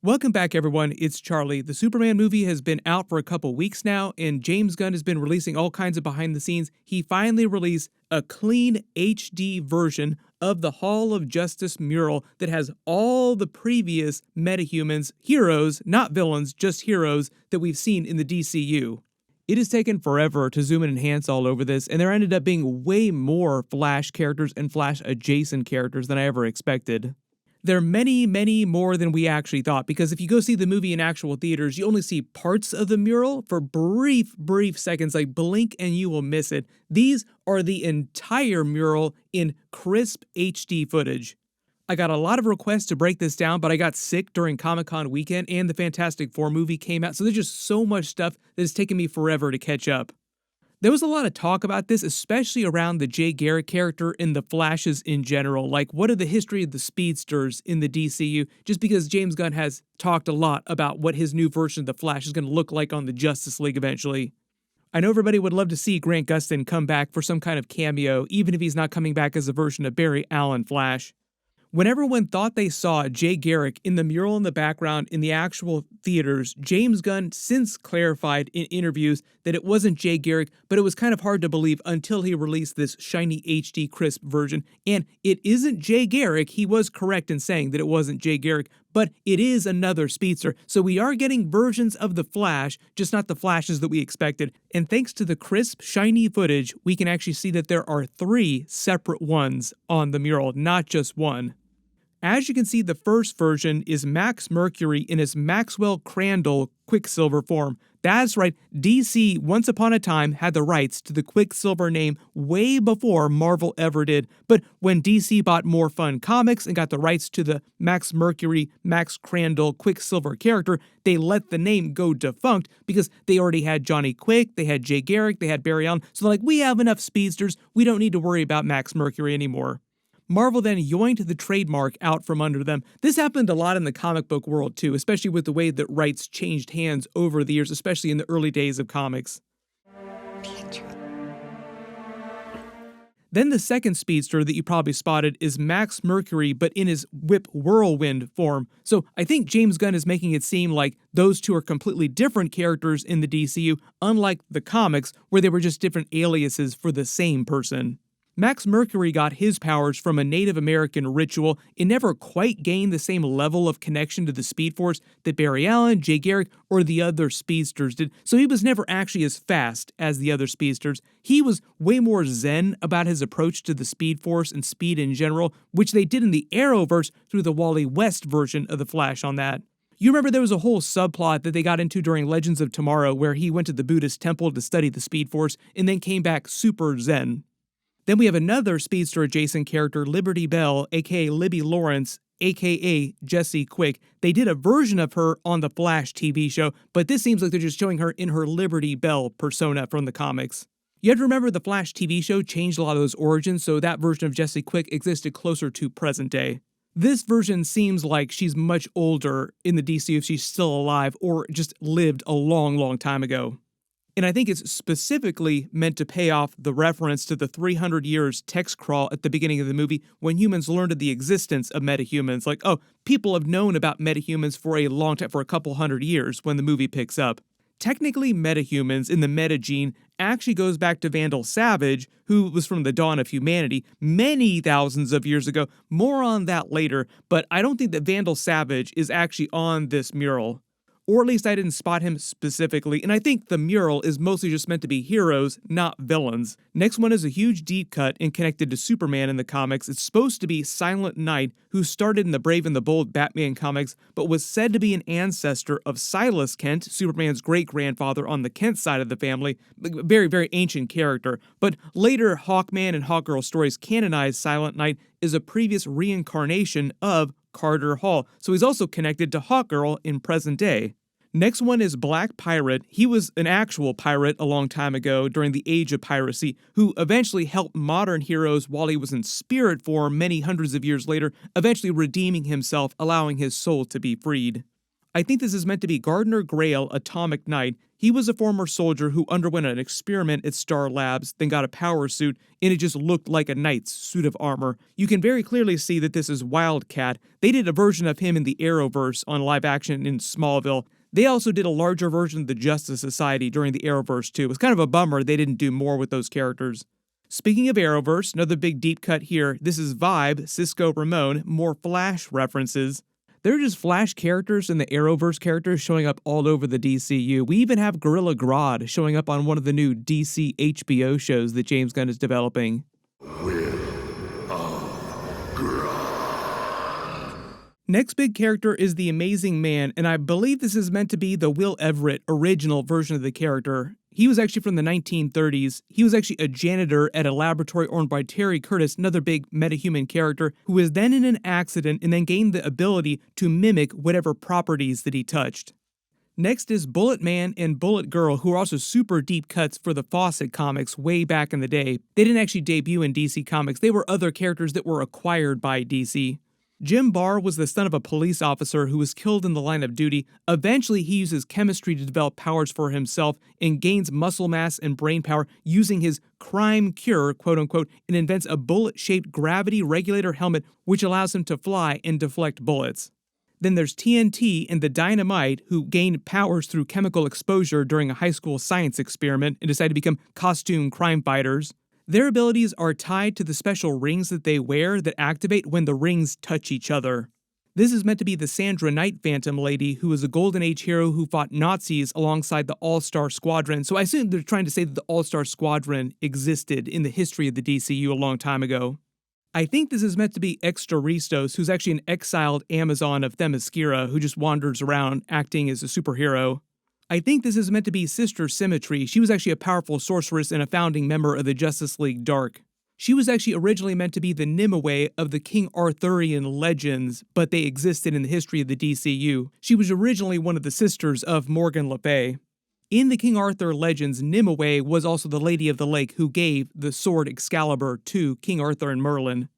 Welcome back, everyone. It's Charlie. The Superman movie has been out for a couple weeks now, and James Gunn has been releasing all kinds of behind the scenes. He finally released a clean HD version of the Hall of Justice mural that has all the previous metahumans, heroes, not villains, just heroes that we've seen in the DCU. It has taken forever to zoom and enhance all over this, and there ended up being way more Flash characters and Flash adjacent characters than I ever expected. There are many, many more than we actually thought, because if you go see the movie in actual theaters, you only see parts of the mural for brief seconds, like blink and you will miss it. These are the entire mural in crisp HD footage. I got a lot of requests to break this down, but I got sick during Comic-Con weekend and the Fantastic Four movie came out, so there's just so much stuff that has taken me forever to catch up. There was a lot of talk about this, especially around the Jay Garrick character and the Flashes in general. Like, what are the history of the speedsters in the DCU? Just because James Gunn has talked a lot about what his new version of the Flash is going to look like on the Justice League eventually. I know everybody would love to see Grant Gustin come back for some kind of cameo, even if he's not coming back as a version of Barry Allen Flash. When everyone thought they saw Jay Garrick in the mural in the background in the actual theaters, James Gunn since clarified in interviews that it wasn't Jay Garrick, but it was kind of hard to believe until he released this shiny HD crisp version. And it isn't Jay Garrick. He was correct in saying that it wasn't Jay Garrick, but it is another speedster. So we are getting versions of the Flash, just not the Flashes that we expected. And thanks to the crisp, shiny footage, we can actually see that there are 3 separate ones on the mural, not just one. As you can see, the first version is Max Mercury in his Maxwell Crandall Quicksilver form. That's right, DC once upon a time had the rights to the Quicksilver name way before Marvel ever did. But when DC bought More Fun Comics and got the rights to the Max Mercury, Max Crandall Quicksilver character, they let the name go defunct because they already had Johnny Quick, they had Jay Garrick, they had Barry Allen. So they're like, we have enough speedsters, we don't need to worry about Max Mercury anymore. Marvel then yoinked the trademark out from under them. This happened a lot in the comic book world too, especially with the way that rights changed hands over the years, especially in the early days of comics. Then the second speedster that you probably spotted is Max Mercury, but in his Whip Whirlwind form. So I think James Gunn is making it seem like those two are completely different characters in the DCU, unlike the comics, where they were just different aliases for the same person. Max Mercury got his powers from a Native American ritual. It never quite gained the same level of connection to the Speed Force that Barry Allen, Jay Garrick, or the other speedsters did, so he was never actually as fast as the other speedsters. He was way more zen about his approach to the Speed Force and speed in general, which they did in the Arrowverse through the Wally West version of the Flash on that. You remember there was a whole subplot that they got into during Legends of Tomorrow where he went to the Buddhist temple to study the Speed Force and then came back super zen. Then we have another speedster-adjacent character, Liberty Bell, aka Libby Lawrence, aka Jessie Quick. They did a version of her on the Flash TV show, but this seems like they're just showing her in her Liberty Bell persona from the comics. You have to remember the Flash TV show changed a lot of those origins, so that version of Jessie Quick existed closer to present day. This version seems like she's much older in the DC if she's still alive or just lived a long time ago. And I think it's specifically meant to pay off the reference to the 300 years text crawl at the beginning of the movie when humans learned of the existence of metahumans. Like, oh, people have known about metahumans for a long time, for a couple hundred years when the movie picks up. Technically, metahumans in the metagene actually goes back to Vandal Savage, who was from the dawn of humanity many thousands of years ago. More on that later, but I don't think that Vandal Savage is actually on this mural. Or at least I didn't spot him specifically, and I think the mural is mostly just meant to be heroes, not villains. Next one is a huge deep cut and connected to Superman in the comics. It's supposed to be Silent Knight, who started in the Brave and the Bold Batman comics, but was said to be an ancestor of Silas Kent, Superman's great-grandfather on the Kent side of the family. Very ancient character. But later Hawkman and Hawkgirl stories canonized Silent Knight as a previous reincarnation of Carter Hall, so he's also connected to Hawkgirl in present day. Next one is Black Pirate. He was an actual pirate a long time ago during the age of piracy, who eventually helped modern heroes while he was in spirit form many hundreds of years later, eventually redeeming himself, allowing his soul to be freed. I think this is meant to be Gardner Grail, Atomic Knight. He was a former soldier who underwent an experiment at Star Labs, then got a power suit, and it just looked like a knight's suit of armor. You can very clearly see that this is Wildcat. They did a version of him in the Arrowverse on live action in Smallville. They also did a larger version of the Justice Society during the Arrowverse too. It was kind of a bummer they didn't do more with those characters. Speaking of Arrowverse, another big deep cut here. This is Vibe, Cisco Ramon, more Flash references. There are just Flash characters and the Arrowverse characters showing up all over the DCU. We even have Gorilla Grodd showing up on one of the new DC HBO shows that James Gunn is developing. Next big character is the Amazing Man, and I believe this is meant to be the Will Everett original version of the character. He was actually from the 1930s. He was actually a janitor at a laboratory owned by Terry Curtis, another big metahuman character, who was then in an accident and then gained the ability to mimic whatever properties that he touched. Next is Bullet Man and Bullet Girl, who are also super deep cuts for the Fawcett comics way back in the day. They didn't actually debut in DC Comics. They were other characters that were acquired by DC. Jim Barr was the son of a police officer who was killed in the line of duty. Eventually, he uses chemistry to develop powers for himself and gains muscle mass and brain power using his crime cure, quote-unquote, and invents a bullet-shaped gravity regulator helmet which allows him to fly and deflect bullets. Then there's TNT and the Dynamite, who gained powers through chemical exposure during a high school science experiment and decided to become costume crime fighters. Their abilities are tied to the special rings that they wear that activate when the rings touch each other. This is meant to be the Sandra Knight Phantom Lady, who is a Golden Age hero who fought Nazis alongside the All-Star Squadron. So I assume they're trying to say that the All-Star Squadron existed in the history of the DCU a long time ago. I think this is meant to be Extraristos, who's actually an exiled Amazon of Themyscira who just wanders around acting as a superhero. I think this is meant to be Sister Symmetry. She was actually a powerful sorceress and a founding member of the Justice League Dark. She was actually originally meant to be the Nimue of the King Arthurian legends, but they existed in the history of the DCU. She was originally one of the sisters of Morgan Le Fay. In the King Arthur legends, Nimue was also the Lady of the Lake who gave the sword Excalibur to King Arthur and Merlin.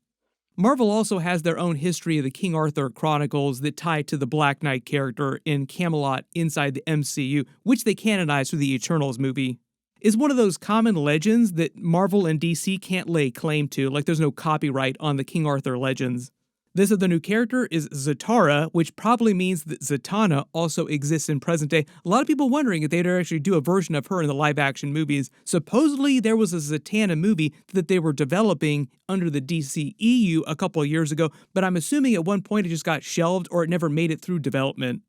Marvel also has their own history of the King Arthur Chronicles that tie to the Black Knight character in Camelot inside the MCU, which they canonized through the Eternals movie. It's one of those common legends that Marvel and DC can't lay claim to, like there's no copyright on the King Arthur legends. This other new character is Zatara, which probably means that Zatanna also exists in present day. A lot of people wondering if they'd actually do a version of her in the live-action movies. Supposedly, there was a Zatanna movie that they were developing under the DCEU a couple of years ago, but I'm assuming at one point it just got shelved or it never made it through development.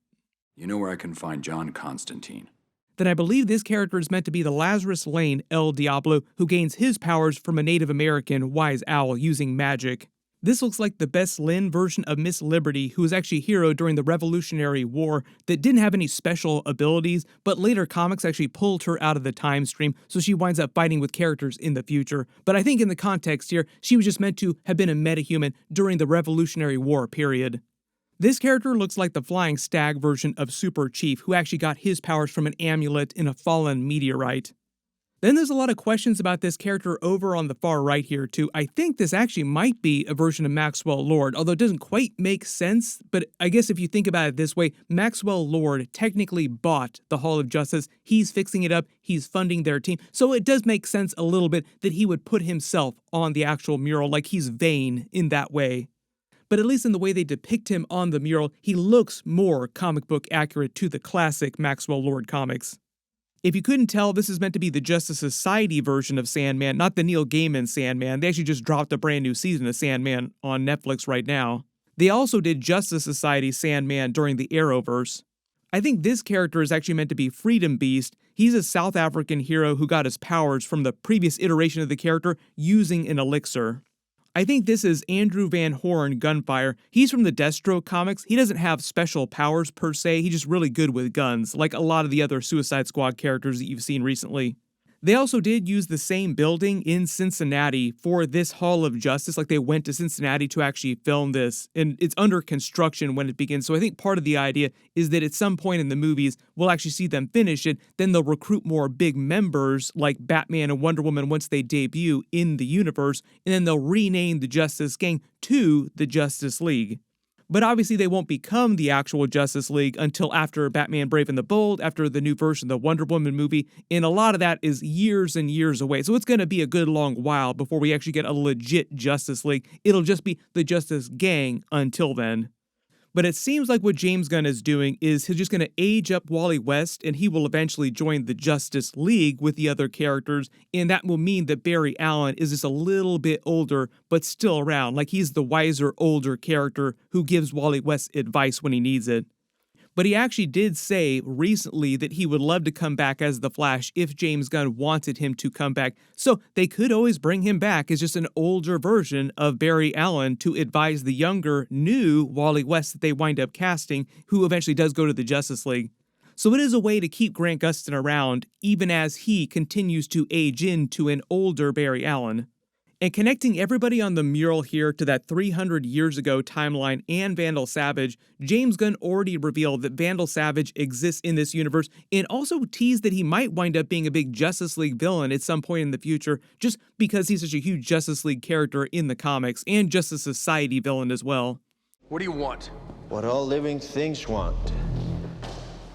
You know where I can find John Constantine? Then I believe this character is meant to be the Lazarus Lane El Diablo, who gains his powers from a Native American wise owl using magic. This looks like the Bess Lynn version of Miss Liberty, who was actually a hero during the Revolutionary War that didn't have any special abilities, but later comics actually pulled her out of the time stream, so she winds up fighting with characters in the future. But I think in the context here, she was just meant to have been a metahuman during the Revolutionary War period. This character looks like the Flying Stag version of Super Chief, who actually got his powers from an amulet in a fallen meteorite. Then there's a lot of questions about this character over on the far right here too. I think this actually might be a version of Maxwell Lord, although it doesn't quite make sense, but I guess if you think about it this way, Maxwell Lord technically bought the Hall of Justice, he's fixing it up, he's funding their team, so it does make sense a little bit that he would put himself on the actual mural, like he's vain in that way. But at least in the way they depict him on the mural, he looks more comic book accurate to the classic Maxwell Lord comics. If you couldn't tell, this is meant to be the Justice Society version of Sandman, not the Neil Gaiman Sandman. They actually just dropped a brand new season of Sandman on Netflix right now. They also did Justice Society Sandman during the Arrowverse. I think this character is actually meant to be Freedom Beast. He's a South African hero who got his powers from the previous iteration of the character using an elixir. I think this is Andrew Van Horn Gunfire. He's from the Deathstroke comics. He doesn't have special powers per se, he's just really good with guns, like a lot of the other Suicide Squad characters that you've seen recently. They also did use the same building in Cincinnati for this Hall of Justice, like they went to Cincinnati to actually film this, and it's under construction when it begins, so I think part of the idea is that at some point in the movies, we'll actually see them finish it, then they'll recruit more big members like Batman and Wonder Woman once they debut in the universe, and then they'll rename the Justice Gang to the Justice League. But obviously they won't become the actual Justice League until after Batman Brave and the Bold, after the new version of the Wonder Woman movie, and a lot of that is years and years away. So it's going to be a good long while before we actually get a legit Justice League. It'll just be the Justice Gang until then. But it seems like what James Gunn is doing is he's just going to age up Wally West, and he will eventually join the Justice League with the other characters, and that will mean that Barry Allen is just a little bit older, but still around. Like, he's the wiser, older character who gives Wally West advice when he needs it. But he actually did say recently that he would love to come back as the Flash if James Gunn wanted him to come back. So they could always bring him back as just an older version of Barry Allen to advise the younger, new Wally West that they wind up casting, who eventually does go to the Justice League. So it is a way to keep Grant Gustin around, even as he continues to age into an older Barry Allen. And connecting everybody on the mural here to that 300 years ago timeline and Vandal Savage, James Gunn already revealed that Vandal Savage exists in this universe, and also teased that he might wind up being a big Justice League villain at some point in the future, just because he's such a huge Justice League character in the comics, and Justice Society villain as well. What do you want? What all living things want.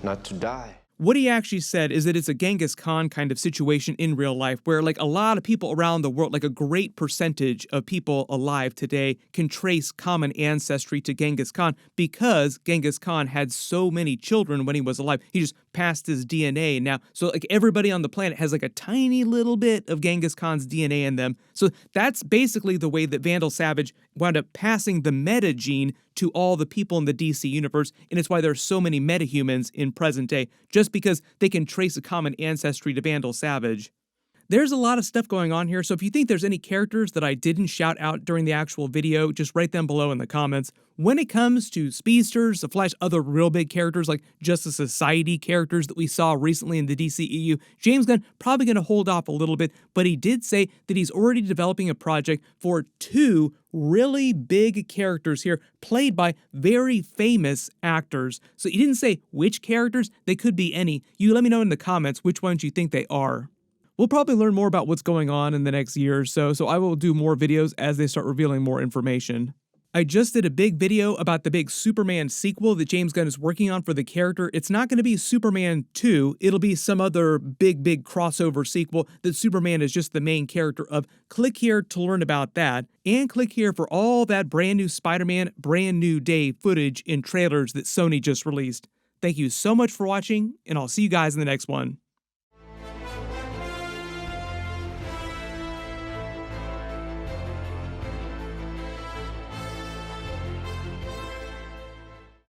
Not to die. What he actually said is that it's a Genghis Khan kind of situation in real life where, like, a lot of people around the world, like a great percentage of people alive today, can trace common ancestry to Genghis Khan because Genghis Khan had so many children when he was alive. He just passed his DNA now. So, like, everybody on the planet has like a tiny little bit of Genghis Khan's DNA in them. So that's basically the way that Vandal Savage wound up passing the meta gene to all the people in the DC universe, and it's why there are so many metahumans in present day, just because they can trace a common ancestry to Vandal Savage. There's a lot of stuff going on here, so if you think there's any characters that I didn't shout out during the actual video, just write them below in the comments. When it comes to speedsters, the Flash, other real big characters like Justice Society characters that we saw recently in the DCEU, James Gunn probably going to hold off a little bit, but he did say that he's already developing a project for 2 really big characters here, played by very famous actors. So he didn't say which characters, they could be any. You let me know in the comments which ones you think they are. We'll probably learn more about what's going on in the next year or so I will do more videos as they start revealing more information. I just did a big video about the big Superman sequel that James Gunn is working on for the character. It's not going to be Superman 2, it'll be some other big crossover sequel that Superman is just the main character of. Click here to learn about that, and click here for all that brand new Spider-Man, brand new day footage and trailers that Sony just released. Thank you so much for watching, and I'll see you guys in the next one.